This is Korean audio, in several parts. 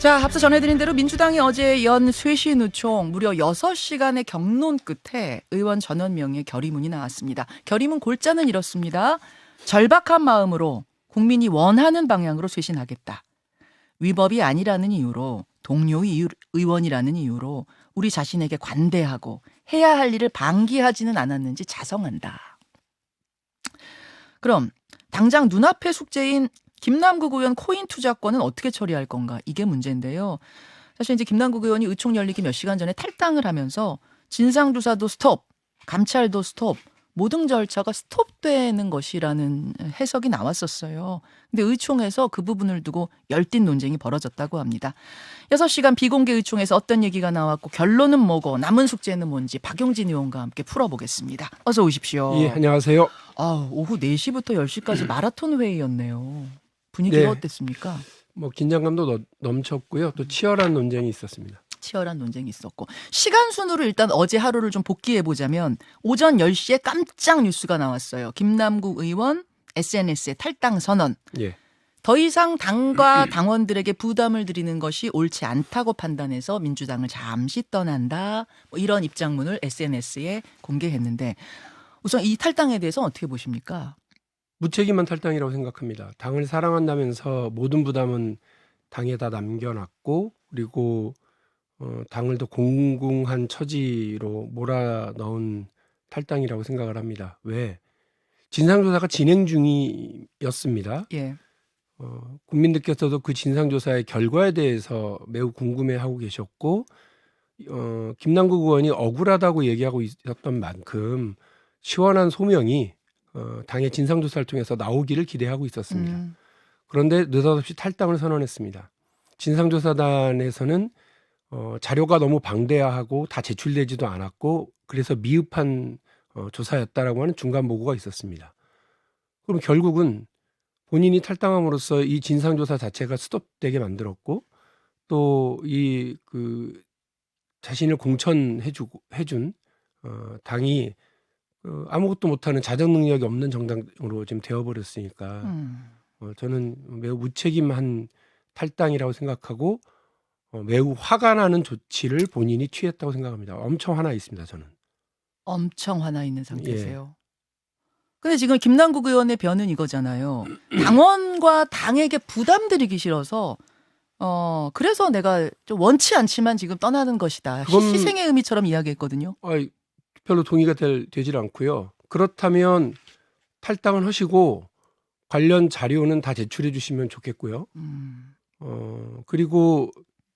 자, 앞서 전해드린 대로 민주당이 어제 연 쇄신 의총 무려 6시간의 경론 끝에 의원 전원 명의 결의문이 나왔습니다. 결의문 골자는 이렇습니다. 절박한 마음으로 국민이 원하는 방향으로 쇄신하겠다. 위법이 아니라는 이유로, 동료 의원이라는 이유로 우리 자신에게 관대하고 해야 할 일을 방기하지는 않았는지 자성한다. 그럼 당장 눈앞의 숙제인 김남국 의원 코인 투자권은 어떻게 처리할 건가? 이게 문제인데요. 사실 이제 김남국 의원이 의총 열리기 몇 시간 전에 탈당을 하면서 진상조사도 스톱, 감찰도 스톱, 모든 절차가 스톱되는 것이라는 해석이 나왔었어요. 근데 의총에서 그 부분을 두고 열띤 논쟁이 벌어졌다고 합니다. 6시간 비공개 의총에서 어떤 얘기가 나왔고 결론은 뭐고 남은 숙제는 뭔지 박용진 의원과 함께 풀어보겠습니다. 어서 오십시오. 예, 안녕하세요. 오후 4시부터 10시까지 마라톤 회의였네요. 분위기가 네. 어땠습니까? 뭐 긴장감도 넘쳤고요. 또 치열한 논쟁이 있었습니다. 치열한 논쟁이 있었고 시간 순으로 일단 어제 하루를 좀 복기해 보자면 오전 10시에 깜짝 뉴스가 나왔어요. 김남국 의원 SNS에 탈당 선언. 예. 더 이상 당과 당원들에게 부담을 드리는 것이 옳지 않다고 판단해서 민주당을 잠시 떠난다. 뭐 이런 입장문을 SNS에 공개했는데 우선 이 탈당에 대해서 어떻게 보십니까? 무책임한 탈당이라고 생각합니다. 당을 사랑한다면서 모든 부담은 당에다 남겨놨고 그리고 당을 더 공공한 처지로 몰아넣은 탈당이라고 생각을 합니다. 왜? 진상조사가 진행 중이었습니다. 예. 국민들께서도 그 진상조사의 결과에 대해서 매우 궁금해하고 계셨고 김남국 의원이 억울하다고 얘기하고 있었던 만큼 시원한 소명이 당의 진상조사를 통해서 나오기를 기대하고 있었습니다. 그런데 느닷없이 탈당을 선언했습니다. 진상조사단에서는 자료가 너무 방대하고 다 제출되지도 않았고 그래서 미흡한 조사였다라고 하는 중간 보고가 있었습니다. 그럼 결국은 본인이 탈당함으로써 이 진상조사 자체가 스톱되게 만들었고 또 이 자신을 공천해준 당이 아무것도 못하는 자정 능력이 없는 정당으로 지금 되어버렸으니까 저는 매우 무책임한 탈당이라고 생각하고 매우 화가 나는 조치를 본인이 취했다고 생각합니다. 엄청 화나 있습니다. 저는. 엄청 화나 있는 예. 상태세요. 근데 지금 김남국 의원의 변은 이거잖아요. 당원과 당에게 부담드리기 싫어서 그래서 내가 좀 원치 않지만 지금 떠나는 것이다. 그건- 희생의 의미처럼 이야기했거든요. 별로 동의가 되질 않고요. 그렇다면 탈당을 하시고 관련 자료는 다 제출해 주시면 좋겠고요. 그리고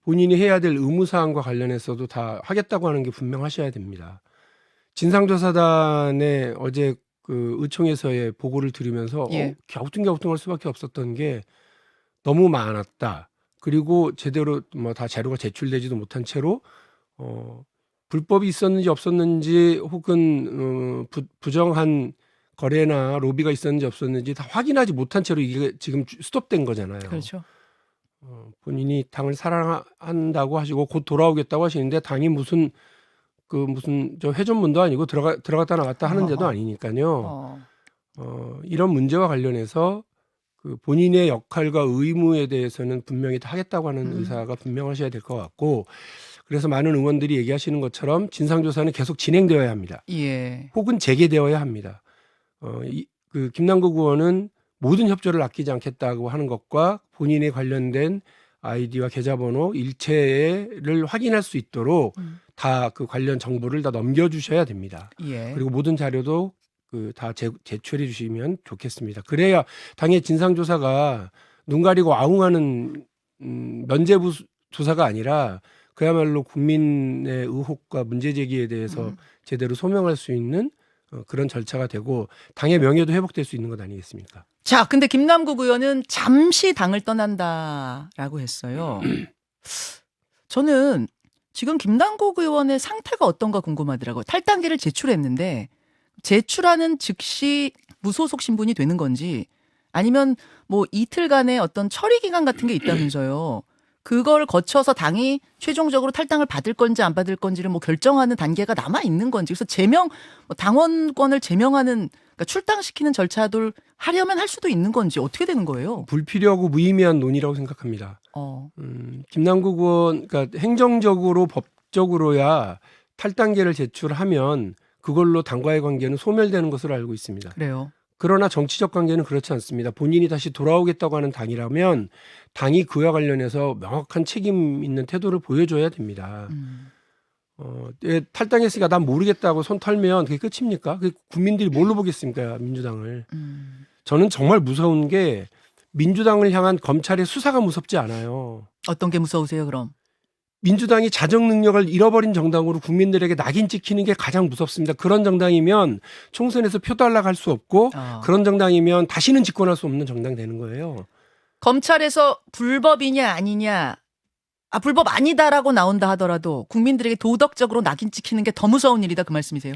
본인이 해야 될 의무사항과 관련해서도 다 하겠다고 하는 게 분명하셔야 됩니다. 진상조사단의 어제 그 의총에서의 보고를 들으면서 예. 갸우뚱갸우뚱할 수밖에 없었던 게 너무 많았다. 그리고 제대로 뭐 다 자료가 제출되지도 못한 채로 불법이 있었는지 없었는지 혹은 부정한 거래나 로비가 있었는지 없었는지 다 확인하지 못한 채로 이게 지금 스톱된 거잖아요. 그렇죠. 본인이 당을 사랑한다고 하시고 곧 돌아오겠다고 하시는데 당이 무슨 저 회전문도 아니고 들어갔다 나갔다 하는 데도 아니니까요. 이런 문제와 관련해서 그 본인의 역할과 의무에 대해서는 분명히 다 하겠다고 하는 의사가 분명하셔야 될 것 같고 그래서 많은 의원들이 얘기하시는 것처럼 진상조사는 계속 진행되어야 합니다. 예. 혹은 재개되어야 합니다. 그 김남국 의원은 모든 협조를 아끼지 않겠다고 하는 것과 본인에 관련된 아이디와 계좌번호 일체를 확인할 수 있도록 다 그 관련 정보를 다 넘겨주셔야 됩니다. 예. 그리고 모든 자료도 다 제출해 주시면 좋겠습니다. 그래야 당의 진상조사가 눈 가리고 아웅하는 면죄부 조사가 아니라 그야말로 국민의 의혹과 문제제기에 대해서 제대로 소명할 수 있는 그런 절차가 되고 당의 명예도 회복될 수 있는 것 아니겠습니까? 자, 근데 김남국 의원은 잠시 당을 떠난다라고 했어요. 저는 지금 김남국 의원의 상태가 어떤가 궁금하더라고요. 탈당계를 제출했는데 제출하는 즉시 무소속 신분이 되는 건지 아니면 뭐 이틀간의 어떤 처리 기간 같은 게 있다면서요. 그걸 거쳐서 당이 최종적으로 탈당을 받을 건지 안 받을 건지를 뭐 결정하는 단계가 남아 있는 건지. 그래서 당원권을 제명하는 그러니까 출당시키는 절차를 하려면 할 수도 있는 건지 어떻게 되는 거예요? 불필요하고 무의미한 논의라고 생각합니다. 김남국 의원, 그러니까 행정적으로 법적으로야 탈당계를 제출하면 그걸로 당과의 관계는 소멸되는 것으로 알고 있습니다. 그래요. 그러나 정치적 관계는 그렇지 않습니다. 본인이 다시 돌아오겠다고 하는 당이라면 당이 그와 관련해서 명확한 책임 있는 태도를 보여줘야 됩니다. 탈당했으니까 난 모르겠다고 손 털면 그게 끝입니까? 국민들이 뭘로 보겠습니까? 민주당을. 저는 정말 무서운 게 민주당을 향한 검찰의 수사가 무섭지 않아요. 어떤 게 무서우세요, 그럼? 민주당이 자정 능력을 잃어버린 정당으로 국민들에게 낙인 찍히는 게 가장 무섭습니다. 그런 정당이면 총선에서 표 달라고 할 수 없고 그런 정당이면 다시는 집권할 수 없는 정당 되는 거예요. 검찰에서 불법이냐 아니냐, 불법 아니다라고 나온다 하더라도 국민들에게 도덕적으로 낙인 찍히는 게 더 무서운 일이다, 그 말씀이세요?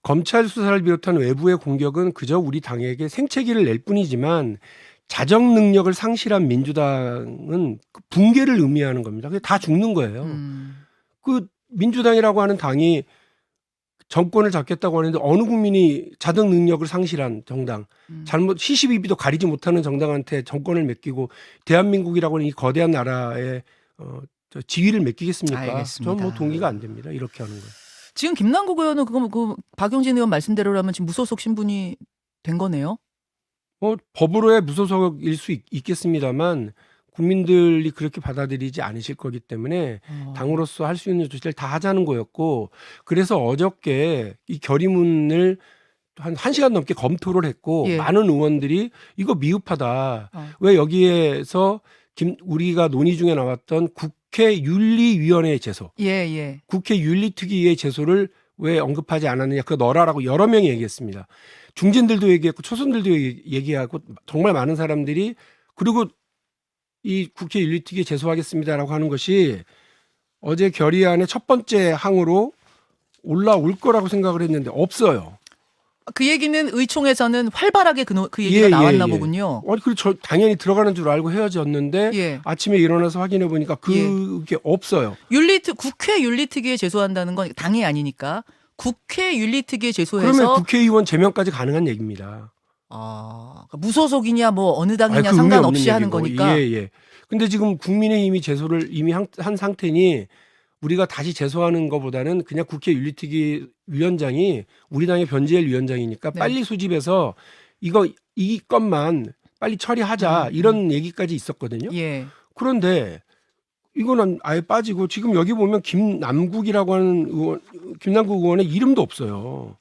검찰 수사를 비롯한 외부의 공격은 그저 우리 당에게 생채기를 낼 뿐이지만 자정 능력을 상실한 민주당은 붕괴를 의미하는 겁니다. 그게 다 죽는 거예요. 그 민주당이라고 하는 당이 정권을 잡겠다고 하는데 어느 국민이 자정 능력을 상실한 정당, 잘못 시시비비도 가리지 못하는 정당한테 정권을 맡기고 대한민국이라고 하는 이 거대한 나라에 지위를 맡기겠습니까? 알겠습니다. 저는 뭐 동의가 안 됩니다. 이렇게 하는 거예요. 지금 김남국 의원은 그 박용진 의원 말씀대로라면 지금 무소속 신분이 된 거네요. 법으로야 무소속일 수 있겠습니다만 국민들이 그렇게 받아들이지 않으실 거기 때문에 당으로서 할 수 있는 조치를 다 하자는 거였고, 그래서 어저께 이 결의문을 한 1시간 넘게 검토를 했고 많은 의원들이 이거 미흡하다. 왜 여기에서 우리가 논의 중에 나왔던 국회 윤리위원회의 제소, 국회 윤리특위의 제소를 왜 언급하지 않았느냐, 그거 넣어라라고 여러 명이 얘기했습니다. 중진들도 얘기했고 초선들도 얘기하고 정말 많은 사람들이, 그리고 이 국회 윤리특위에 제소하겠습니다라고 하는 것이 어제 결의안의 첫 번째 항으로 올라올 거라고 생각을 했는데 없어요. 그 얘기는 의총에서는 활발하게 그 얘기가 나왔나 보군요. 그리고 당연히 들어가는 줄 알고 헤어졌는데 아침에 일어나서 확인해 보니까 그게 없어요. 국회 윤리특위에 제소한다는 건 당이 아니니까 국회 윤리특위에 제소해서 그러면 국회의원 제명까지 가능한 얘기입니다. 그러니까 무소속이냐 뭐 어느 당이냐 상관없이 하는 거니까. 근데 지금 국민의힘이 제소를 이미 한 상태니 우리가 다시 제소하는 것보다는 그냥 국회 윤리특위 위원장이 우리 당의 변재일 위원장이니까 빨리 소집해서 이 건만 빨리 처리하자 이런 얘기까지 있었거든요. 그런데 이거는 아예 빠지고 지금 여기 보면 김남국이라고 하는 김남국 의원의 이름도 없어요.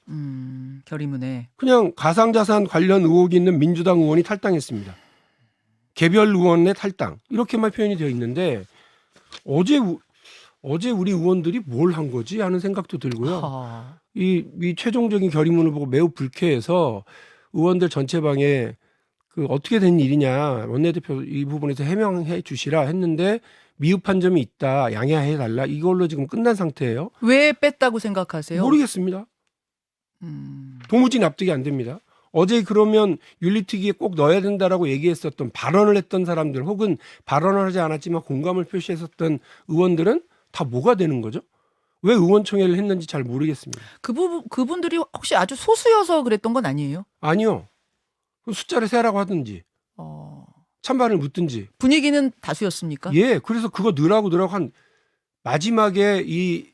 결의문에. 그냥 가상자산 관련 의혹이 있는 민주당 의원이 탈당했습니다. 개별 의원의 탈당 이렇게만 표현이 되어 있는데 어제 우리 의원들이 뭘 한 거지 하는 생각도 들고요. 이 최종적인 결의문을 보고 매우 불쾌해서 의원들 전체 방에 어떻게 된 일이냐, 원내대표 이 부분에서 해명해 주시라 했는데 미흡한 점이 있다, 양해해 달라, 이걸로 지금 끝난 상태예요. 왜 뺐다고 생각하세요? 모르겠습니다. 도무지 납득이 안 됩니다. 어제 그러면 윤리특위에 꼭 넣어야 된다라고 얘기했었던, 발언을 했던 사람들 혹은 발언을 하지 않았지만 공감을 표시했었던 의원들은 다 뭐가 되는 거죠? 왜 의원총회를 했는지 잘 모르겠습니다. 그분들이 혹시 아주 소수여서 그랬던 건 아니에요? 아니요. 숫자를 세라고 하든지 찬반을 묻든지. 분위기는 다수였습니까? 그래서 그거 넣으라고 한 마지막에 이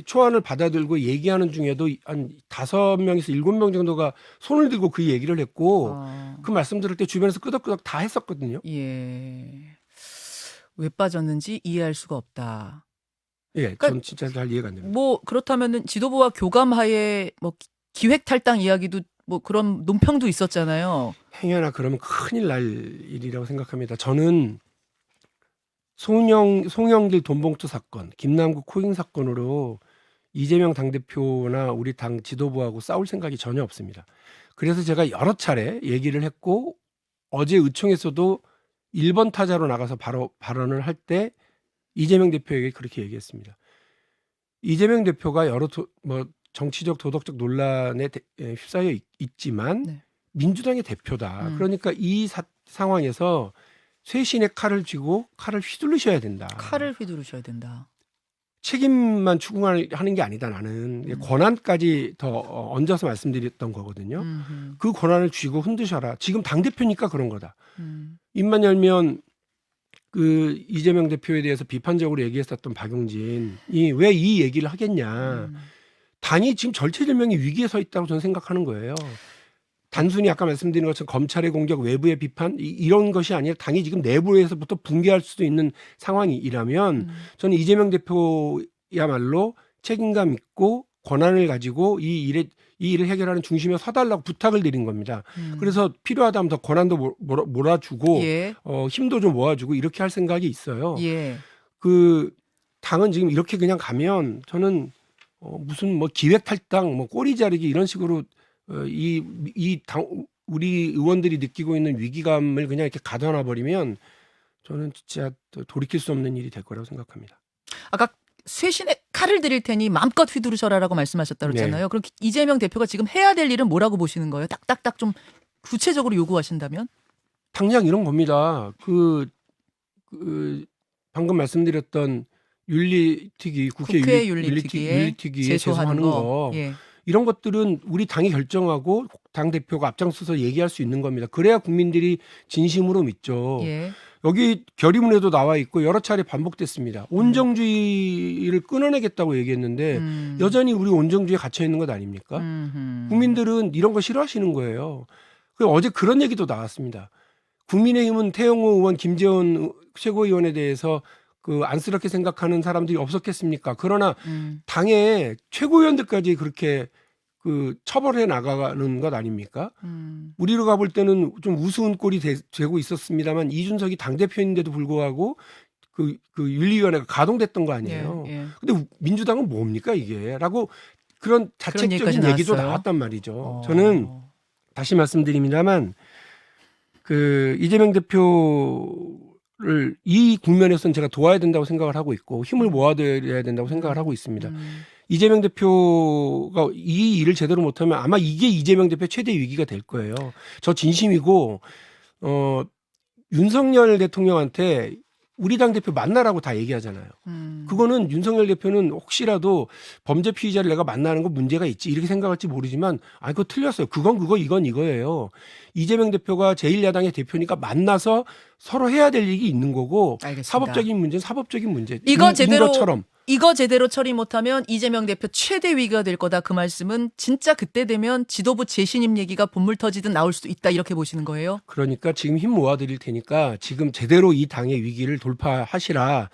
초안을 받아들고 얘기하는 중에도 한 5명에서 7명 정도가 손을 들고 그 얘기를 했고 그 말씀 들을 때 주변에서 끄덕끄덕 다 했었거든요. 왜 빠졌는지 이해할 수가 없다. 그러니까 전 진짜 잘 이해가 안 됩니다. 그렇다면은 지도부와 교감하에 기획 탈당 이야기도 그런 논평도 있었잖아요. 행여나 그러면 큰일 날 일이라고 생각합니다. 저는 송영길 돈봉투 사건, 김남국 코잉 사건으로 이재명 당대표나 우리 당 지도부하고 싸울 생각이 전혀 없습니다. 그래서 제가 여러 차례 얘기를 했고 어제 의총에서도 1번 타자로 나가서 바로 발언을 할 때 이재명 대표에게 그렇게 얘기했습니다. 이재명 대표가 여러 정치적 도덕적 논란에 휩싸여 있지만 민주당의 대표다. 그러니까 이 상황에서 쇄신의 칼을 쥐고 칼을 휘두르셔야 된다. 칼을 휘두르셔야 된다. 책임만 추궁하는 게 아니다. 나는 권한까지 더 얹어서 말씀드렸던 거거든요. 그 권한을 쥐고 흔드셔라. 지금 당대표니까 그런 거다. 입만 열면 그 이재명 대표에 대해서 비판적으로 얘기했었던 박용진이 왜 이 얘기를 하겠냐. 당이 지금 절체절명의 위기에 서 있다고 저는 생각하는 거예요. 단순히 아까 말씀드린 것처럼 검찰의 공격, 외부의 비판 이런 것이 아니라 당이 지금 내부에서부터 붕괴할 수도 있는 상황이라면 저는 이재명 대표야말로 책임감 있고 권한을 가지고 이 일을 해결하는 중심에 서달라고 부탁을 드린 겁니다. 그래서 필요하다면 더 권한도 몰아주고 예. 힘도 좀 모아주고 이렇게 할 생각이 있어요. 예. 그 당은 지금 이렇게 그냥 가면 저는 무슨 뭐 기획 탈당, 뭐 꼬리 자르기 이런 식으로 우리 의원들이 느끼고 있는 위기감을 그냥 이렇게 가둬놔 버리면 저는 진짜 돌이킬 수 없는 일이 될 거라고 생각합니다. 아까 쇄신의 칼을 드릴 테니 마음껏 휘두르셔라라고 말씀하셨다 그랬잖아요. 네. 그럼 이재명 대표가 지금 해야 될 일은 뭐라고 보시는 거예요? 딱딱딱 좀 구체적으로 요구하신다면? 당장 이런 겁니다. 방금 말씀드렸던 윤리특위, 국회 윤리특위에 제소하는 거. 예. 이런 것들은 우리 당이 결정하고 당 대표가 앞장서서 얘기할 수 있는 겁니다. 그래야 국민들이 진심으로 믿죠. 예. 여기 결의문에도 나와 있고 여러 차례 반복됐습니다. 온정주의를 끊어내겠다고 얘기했는데 여전히 우리 온정주의에 갇혀 있는 것 아닙니까? 국민들은 이런 거 싫어하시는 거예요. 어제 그런 얘기도 나왔습니다. 국민의힘은 태영호 의원, 김재원 최고위원에 대해서 그 안쓰럽게 생각하는 사람들이 없었겠습니까? 그러나 당의 최고위원들까지 그렇게 그 처벌해 나가는 것 아닙니까? 우리로 가볼 때는 좀 우스운 꼴이 되고 있었습니다만 이준석이 당대표인데도 불구하고 그 윤리위원회가 가동됐던 거 아니에요. 예. 근데 민주당은 뭡니까 이게? 라고 그런 자책적인 얘기도 나왔단 말이죠. 저는 다시 말씀드립니다만 그 이재명 대표를 이 국면에서는 제가 도와야 된다고 생각을 하고 있고 힘을 모아둬야 된다고 생각을 하고 있습니다. 이재명 대표가 이 일을 제대로 못하면 아마 이게 이재명 대표 최대 위기가 될 거예요. 저 진심이고 윤석열 대통령한테 우리 당 대표 만나라고 다 얘기하잖아요. 그거는 윤석열 대표는 혹시라도 범죄 피의자를 내가 만나는 거 문제가 있지 이렇게 생각할지 모르지만 그거 틀렸어요. 그건 그거 이건 이거예요. 이재명 대표가 제1야당의 대표니까 만나서 서로 해야 될 일이 있는 거고 알겠습니다. 사법적인 문제는 사법적인 문제. 이거 제대로 처리 못하면 이재명 대표 최대 위기가 될 거다. 그 말씀은 진짜 그때 되면 지도부 재신임 얘기가 본물 터지듯 나올 수도 있다 이렇게 보시는 거예요? 그러니까 지금 힘 모아드릴 테니까 지금 제대로 이 당의 위기를 돌파하시라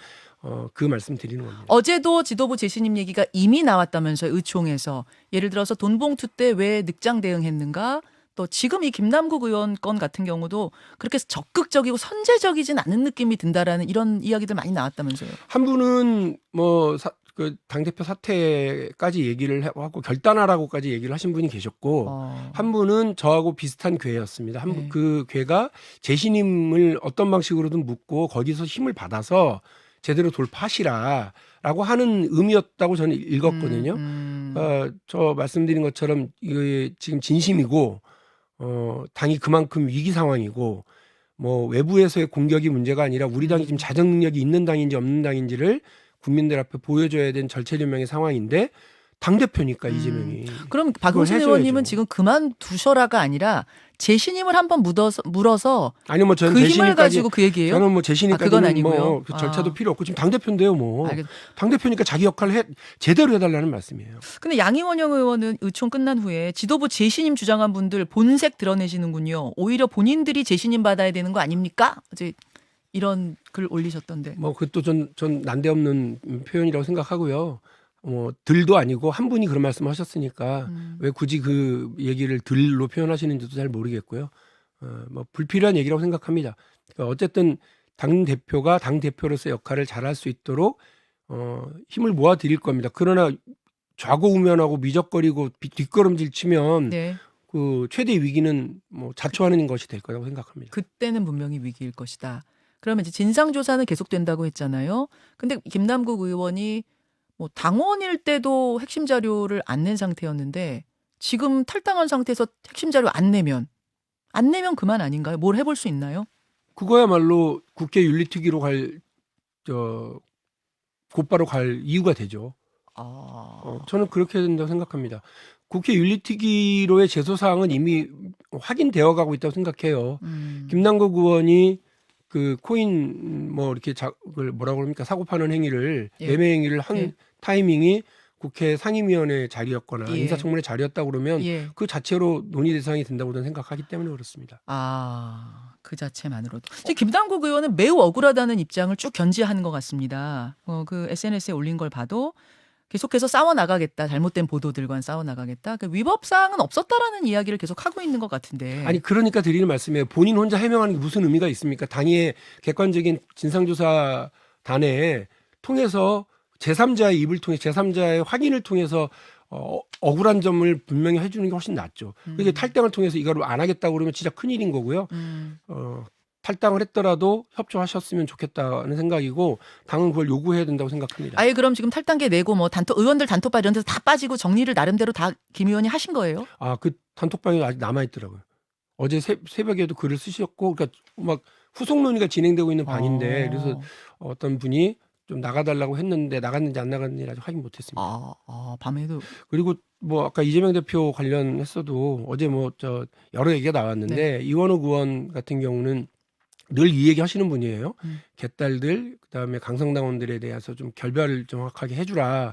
그 말씀 드리는 겁니다. 어제도 지도부 재신임 얘기가 이미 나왔다면서요. 의총에서. 예를 들어서 돈봉투 때 왜 늑장 대응했는가? 또 지금 이 김남국 의원 건 같은 경우도 그렇게 적극적이고 선제적이진 않은 느낌이 든다라는 이런 이야기들 많이 나왔다면서요. 한 분은 뭐 그 당대표 사퇴까지 얘기를 하고 결단하라고까지 얘기를 하신 분이 계셨고 한 분은 저하고 비슷한 궤였습니다. 그 궤가 재신임을 어떤 방식으로든 묻고 거기서 힘을 받아서 제대로 돌파하시라라고 하는 의미였다고 저는 읽었거든요. 저 말씀드린 것처럼 이게 지금 진심이고 당이 그만큼 위기 상황이고 뭐 외부에서의 공격이 문제가 아니라 우리 당이 지금 자정 능력이 있는 당인지 없는 당인지를 국민들 앞에 보여줘야 되는 절체절명의 상황인데 당대표니까 이재명이. 그럼 박용진 의원님은 지금 그만두셔라가 아니라 재신임을 한번 물어서 아니 뭐 저는 그 힘을 가지고 그 얘기예요? 저는 뭐 재신임까지는 그건 아니고요. 뭐 그 절차도 필요 없고 지금 당대표인데요 뭐. 당대표니까 자기 역할을 제대로 해달라는 말씀이에요. 근데 양이원영 의원은 의총 끝난 후에 지도부 재신임 주장한 분들 본색 드러내시는군요. 오히려 본인들이 재신임 받아야 되는 거 아닙니까? 어제 이런 글 올리셨던데. 뭐 그것도 전 난데없는 표현이라고 생각하고요. 들도 아니고 한 분이 그런 말씀하셨으니까 왜 굳이 그 얘기를 들로 표현하시는지도 잘 모르겠고요. 뭐 불필요한 얘기라고 생각합니다. 그러니까 어쨌든 당 대표가 당 대표로서의 역할을 잘할 수 있도록 힘을 모아 드릴 겁니다. 그러나 좌고우면하고 미적거리고 뒷걸음질 치면 그 최대 위기는 뭐 자초하는 것이 될 거라고 생각합니다. 그때는 분명히 위기일 것이다. 그러면 이제 진상조사는 계속된다고 했잖아요. 근데 김남국 의원이 뭐 당원일 때도 핵심 자료를 안 낸 상태였는데 지금 탈당한 상태에서 핵심 자료 안 내면 그만 아닌가요? 뭘 해볼 수 있나요? 그거야말로 국회 윤리특위로 곧바로 갈 이유가 되죠. 저는 그렇게 된다고 생각합니다. 국회 윤리특위로의 제소사항은 이미 확인되어 가고 있다고 생각해요. 김남국 의원이 그 코인 뭐 이렇게 그걸 뭐라고 그럽니까 사고 파는 행위를 예. 매매 행위를 한 예. 타이밍이 국회 상임위원회 자리였거나 예. 인사청문회 자리였다고 그러면 예. 그 자체로 논의 대상이 된다고 저는 생각하기 때문에 그렇습니다. 그 자체만으로도. 김남국 의원은 매우 억울하다는 입장을 쭉 견지한 것 같습니다. 그 SNS에 올린 걸 봐도 계속해서 싸워나가겠다. 잘못된 보도들과는 싸워나가겠다. 그 위법사항은 없었다라는 이야기를 계속 하고 있는 것 같은데. 아니 그러니까 드리는 말씀이에요. 본인 혼자 해명하는 게 무슨 의미가 있습니까? 당의 객관적인 진상조사단에 통해서 제3자의 입을 통해 제3자의 확인을 통해서 억울한 점을 분명히 해주는 게 훨씬 낫죠. 그게 탈당을 통해서 이걸 안 하겠다고 그러면 진짜 큰일인 거고요. 탈당을 했더라도 협조하셨으면 좋겠다는 생각이고 당은 그걸 요구해야 된다고 생각합니다. 아예 그럼 지금 탈당계 내고 뭐 의원들 단톡방 이런 데서 다 빠지고 정리를 나름대로 다 김 의원이 하신 거예요? 그 단톡방이 아직 남아있더라고요. 어제 새벽에도 글을 쓰셨고 그러니까 막 후속 논의가 진행되고 있는 방인데 그래서 어떤 분이 좀 나가달라고 했는데 나갔는지 안 나갔는지 아직 확인 못했습니다. 밤에도. 그리고 뭐 아까 이재명 대표 관련했어도 어제 뭐 여러 얘기가 나왔는데 이원욱 의원 같은 경우는 늘 이 얘기 하시는 분이에요. 개딸들 그다음에 강성당원들에 대해서 좀 결별을 정확하게 해주라.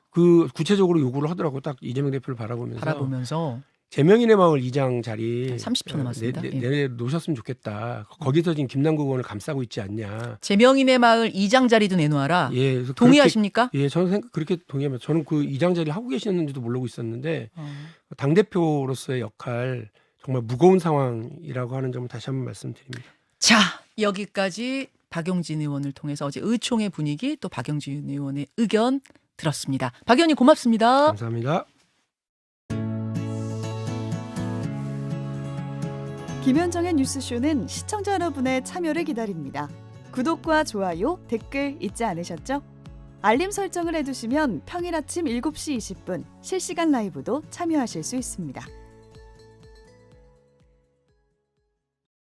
그 구체적으로 요구를 하더라고. 딱 이재명 대표를 바라보면서. 제명인의 마을 2장 자리 30초 남았습니다. 내놓으셨으면 좋겠다. 거기서 지금 김남국 의원을 감싸고 있지 않냐. 제명인의 마을 2장 자리도 내놓아라. 예, 그래서 동의하십니까? 예, 저는 그렇게 동의합니다. 저는 그 2장 자리를 하고 계시는지도 모르고 있었는데 당 대표로서의 역할 정말 무거운 상황이라고 하는 점을 다시 한번 말씀드립니다. 자, 여기까지 박용진 의원을 통해서 어제 의총의 분위기 또 박용진 의원의 의견 들었습니다. 박 의원님 고맙습니다. 감사합니다. 김현정의 뉴스쇼는 시청자 여러분의 참여를 기다립니다. 구독과 좋아요, 댓글 잊지 않으셨죠? 알림 설정을 해두시면 평일 아침 7시 20분 실시간 라이브도 참여하실 수 있습니다.